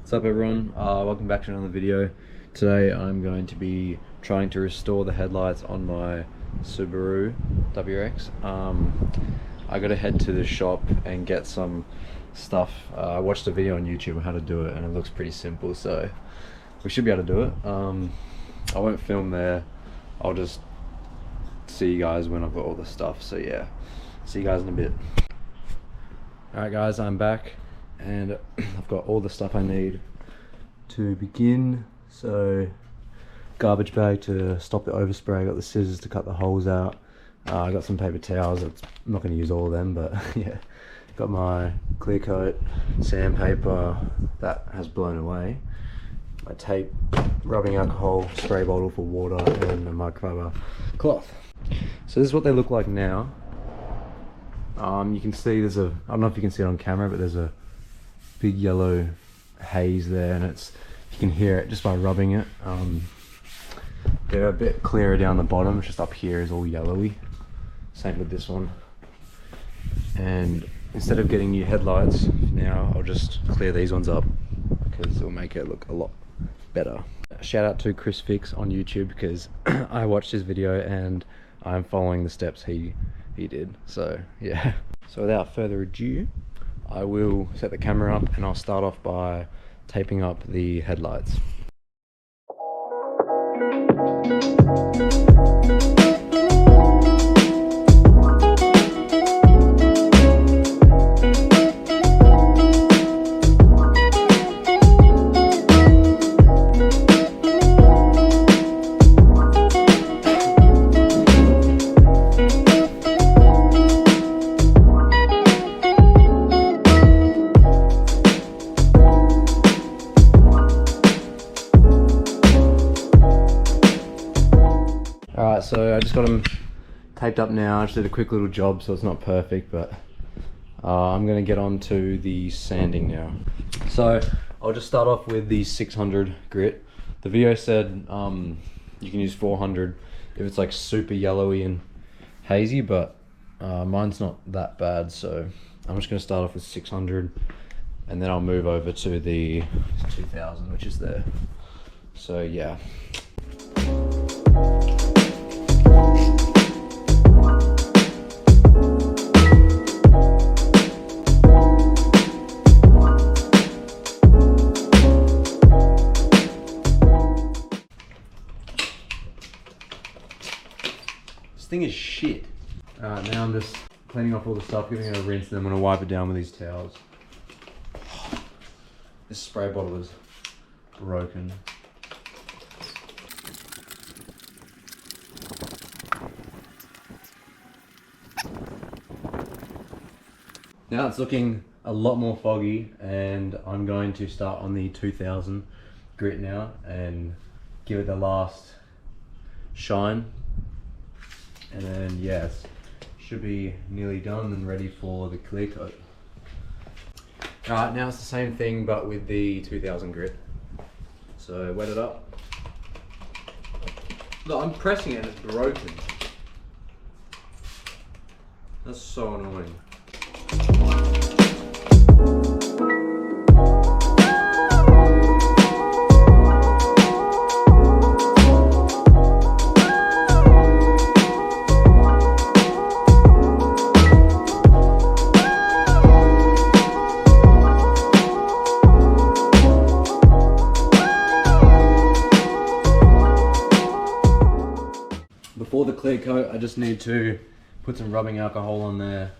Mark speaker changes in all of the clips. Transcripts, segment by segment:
Speaker 1: What's up everyone, welcome back to another video. Today I'm going to be trying to restore the headlights on my Subaru WRX. I gotta head to the shop and get some stuff. I watched a video on YouTube on how to do it and it looks pretty simple, so we should be able to do it. I won't film there, I'll just see you guys when I've got all the stuff, so yeah, see you guys in a bit. Alright guys, I'm back and I've got all the stuff I need to begin. So garbage bag to stop the overspray, I got the scissors to cut the holes out, I got some paper towels. I'm not going to use all of them, but yeah, got my clear coat, sandpaper that has blown away, my tape, rubbing alcohol, spray bottle for water, and a microfiber cloth. So this is what they look like now. You can see there's a, I don't know if you can see it on camera, but there's a big yellow haze there, and it's, you can hear it just by rubbing it. They're a bit clearer down the bottom, it's just up here is all yellowy. Same with this one. And instead of getting new headlights now, I'll just clear these ones up because it'll make it look a lot better. Shout out to Chris Fix on YouTube because I watched his video and I'm following the steps he did, so yeah. So without further ado, I will set the camera up and I'll start off by taping up the headlights. Alright, so I just got them taped up now. I just did a quick little job, so it's not perfect, but I'm going to get on to the sanding now. So I'll just start off with the 600 grit. The video said you can use 400 if it's like super yellowy and hazy, but mine's not that bad, so I'm just going to start off with 600 and then I'll move over to the 2000, which is there. So yeah. This thing is shit. Alright, now I'm just cleaning off all the stuff, giving it a rinse, and then I'm going to wipe it down with these towels. This spray bottle is broken. Now it's looking a lot more foggy, and I'm going to start on the 2000 grit now and give it the last shine. And then yes, should be nearly done and ready for the clear coat. Alright, now it's the same thing but with the 2000 grit. So wet it up. Look, I'm pressing it and it's broken. That's so annoying. Before the clear coat, I just need to put some rubbing alcohol on there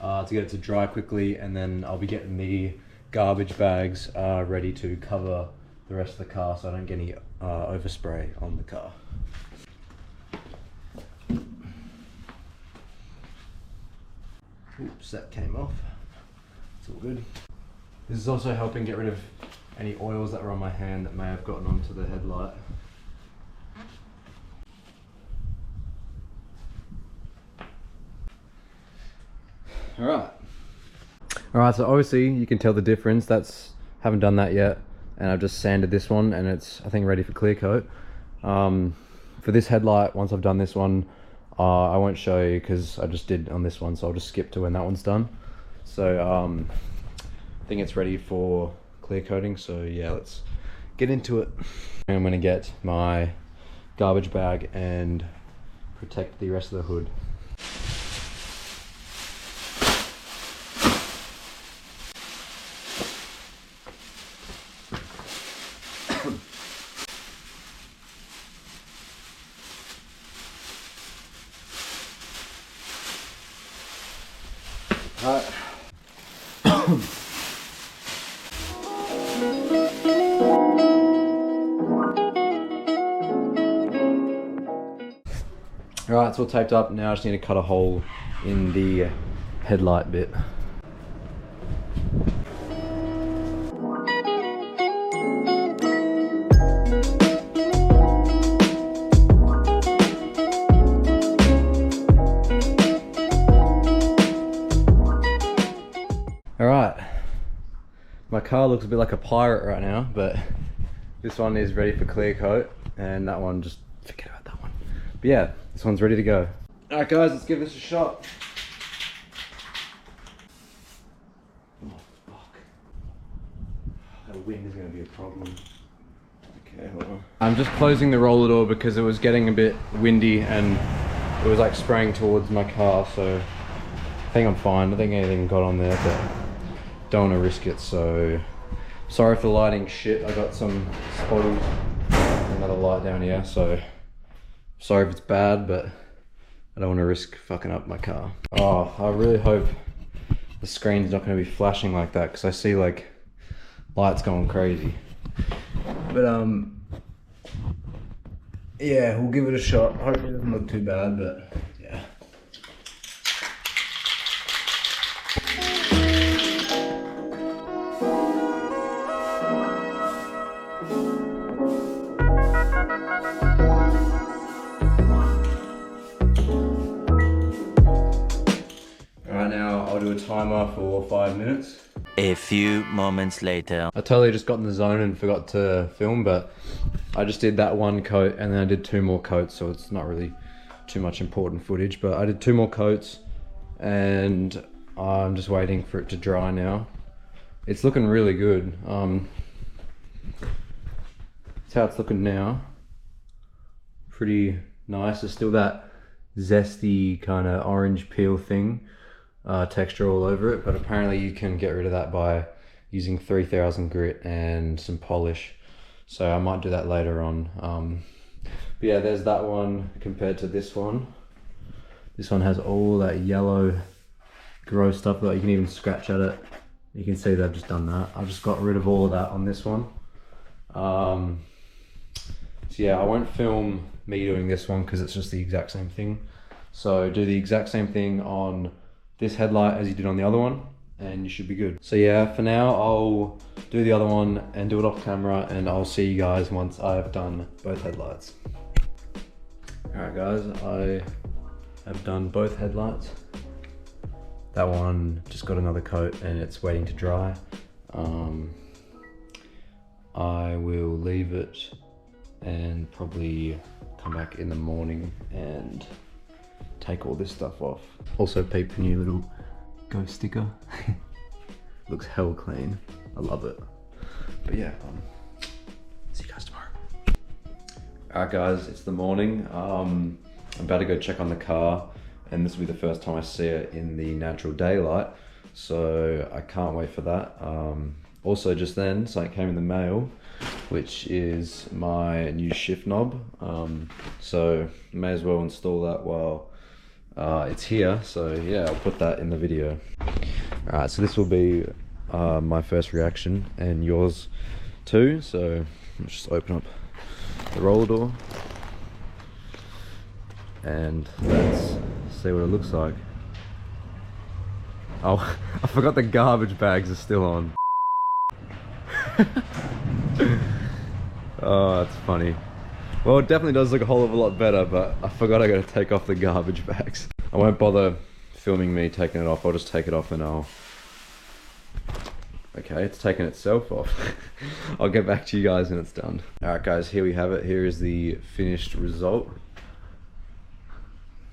Speaker 1: to get it to dry quickly, and then I'll be getting the garbage bags ready to cover the rest of the car so I don't get any overspray on the car. Oops, that came off. It's all good. This is also helping get rid of any oils that were on my hand that may have gotten onto the headlight. Alright, so obviously you can tell the difference. Haven't done that yet, and I've just sanded this one and it's, I think, ready for clear coat. For this headlight, once I've done this one, I won't show you because I just did on this one, so I'll just skip to when that one's done. So I think it's ready for clear coating. So yeah, let's get into it. I'm gonna get my garbage bag and protect the rest of the hood. Alright. Alright, it's all taped up. Now I just need to cut a hole in the headlight bit. Alright, my car looks a bit like a pirate right now, but this one is ready for clear coat, and that one, just forget about that one. But yeah, this one's ready to go. Alright guys, let's give this a shot. Oh fuck. The wind is going to be a problem. Okay, hold on. I'm just closing the roller door because it was getting a bit windy and it was like spraying towards my car, so I think I'm fine. I don't think anything got on there, but don't want to risk it, so sorry for the lighting shit. I got some spottles, another light down here, so sorry if it's bad, but I don't want to risk fucking up my car. Oh, I really hope the screen's not going to be flashing like that, because I see like lights going crazy. But yeah, we'll give it a shot. Hopefully it doesn't look too bad, but yeah. Right now, I'll do a timer for 5 minutes.
Speaker 2: A few moments later.
Speaker 1: I totally just got in the zone and forgot to film, but I just did that one coat and then I did 2 more coats, so it's not really too much important footage, but I did 2 more coats and I'm just waiting for it to dry now. It's looking really good. That's how it's looking now. Pretty nice. There's still that zesty kind of orange peel thing. Texture all over it, but apparently you can get rid of that by using 3000 grit and some polish, so I might do that later on. But yeah, there's that one compared to this one. This one has all that yellow gross stuff that you can even scratch at it. You can see they've just done that. I've just got rid of all of that on this one. So yeah, I won't film me doing this one because it's just the exact same thing. So do the exact same thing on this headlight as you did on the other one, and you should be good. So yeah, for now I'll do the other one and do it off camera, and I'll see you guys once I've done both headlights. Alright guys, I have done both headlights. That one just got another coat and it's waiting to dry. I will leave it and probably come back in the morning and take all this stuff off. Also peep the new little ghost sticker. Looks hell clean. I love it. But yeah, see you guys tomorrow. Alright guys, it's the morning. I'm about to go check on the car, and this will be the first time I see it in the natural daylight, so I can't wait for that. Also just then, something came in the mail, which is my new shift knob. So may as well install that while it's here, so yeah, I'll put that in the video. Alright, so this will be my first reaction and yours too, so let's just open up the roller door and let's see what it looks like. Oh, I forgot the garbage bags are still on. Oh, that's funny. Well, it definitely does look a whole of a lot better, but I forgot I gotta take off the garbage bags. I won't bother filming me taking it off, I'll just take it off and I'll... Okay, it's taken itself off. I'll get back to you guys when it's done. Alright guys, here we have it. Here is the finished result.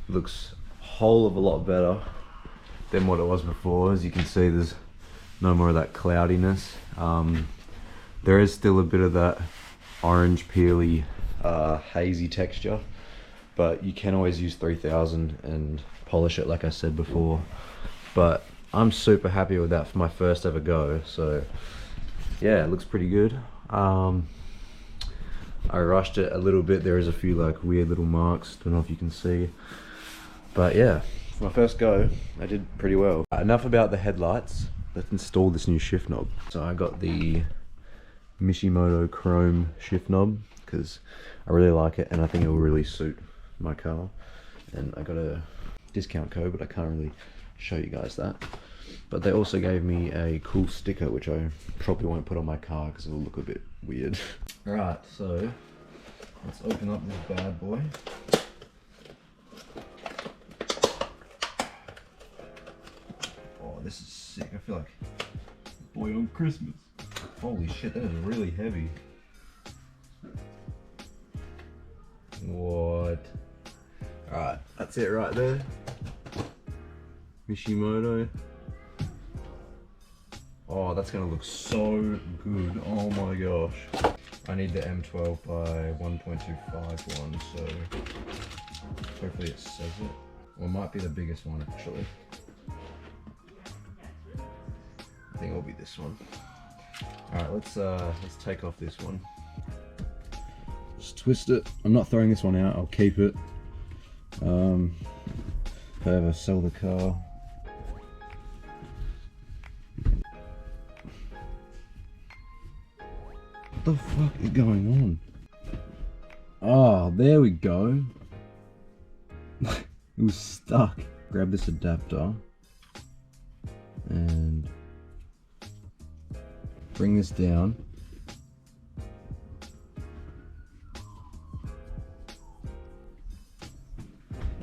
Speaker 1: Looks a whole of a lot better than what it was before. As you can see, there's no more of that cloudiness. There is still a bit of that orange peely hazy texture, but you can always use 3000 and polish it like I said before. But I'm super happy with that for my first ever go. So yeah, it looks pretty good. I rushed it a little bit. There is a few like weird little marks, don't know if you can see, but yeah, for my first go I did pretty well. Enough about the headlights, let's install this new shift knob. So I got the Mishimoto chrome shift knob because I really like it and I think it will really suit my car, and I got a discount code but I can't really show you guys that. But they also gave me a cool sticker which I probably won't put on my car because it'll look a bit weird. Alright, so let's open up this bad boy. Oh, this is sick. I feel like a boy on Christmas. Holy shit, that is really heavy. What? Alright, that's it right there. Mishimoto. Oh, that's gonna look so good. Oh my gosh. I need the M12 by 1.25 one, so hopefully it says it. Well, it might be the biggest one actually. I think it'll be this one. Alright, let's take off this one. Just twist it. I'm not throwing this one out, I'll keep it. If I ever sell the car. What the fuck is going on? Oh, there we go. It was stuck. Grab this adapter and bring this down.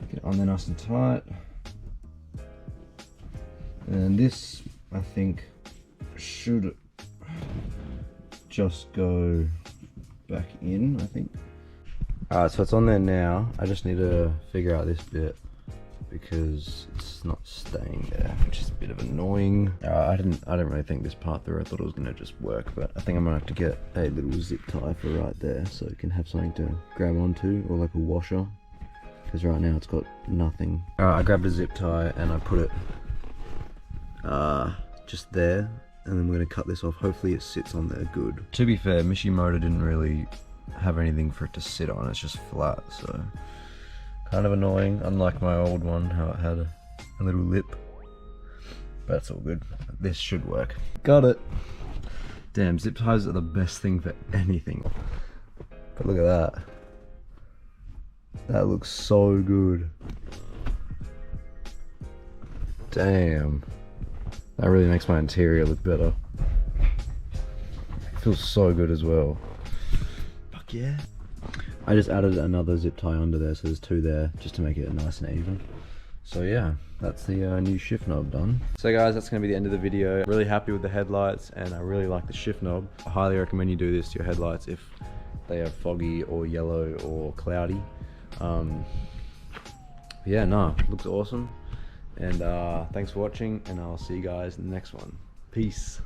Speaker 1: Get it on there nice and tight. And this, I think, should just go back in, I think. Alright, so it's on there now. I just need to figure out this bit because it's not staying there, which is a bit of annoying. I didn't really think this part through. I thought it was gonna just work, but I think I'm gonna have to get a little zip tie for right there so it can have something to grab onto, or like a washer, because right now it's got nothing. Alright, I grabbed a zip tie and I put it just there, and then we're going to cut this off. Hopefully it sits on there good. To be fair, Mishimoto didn't really have anything for it to sit on, it's just flat, so kind of annoying, unlike my old one, how it had a little lip. But it's all good. This should work. Got it! Damn, zip ties are the best thing for anything. But look at that. That looks so good. Damn. That really makes my interior look better. It feels so good as well. Fuck yeah. I just added another zip tie under there, so there's two there, just to make it nice and even. So yeah, that's the new shift knob done. So guys, that's going to be the end of the video. Really happy with the headlights, and I really like the shift knob. I highly recommend you do this to your headlights if they are foggy or yellow or cloudy. Yeah, no, looks awesome. And thanks for watching, and I'll see you guys in the next one. Peace.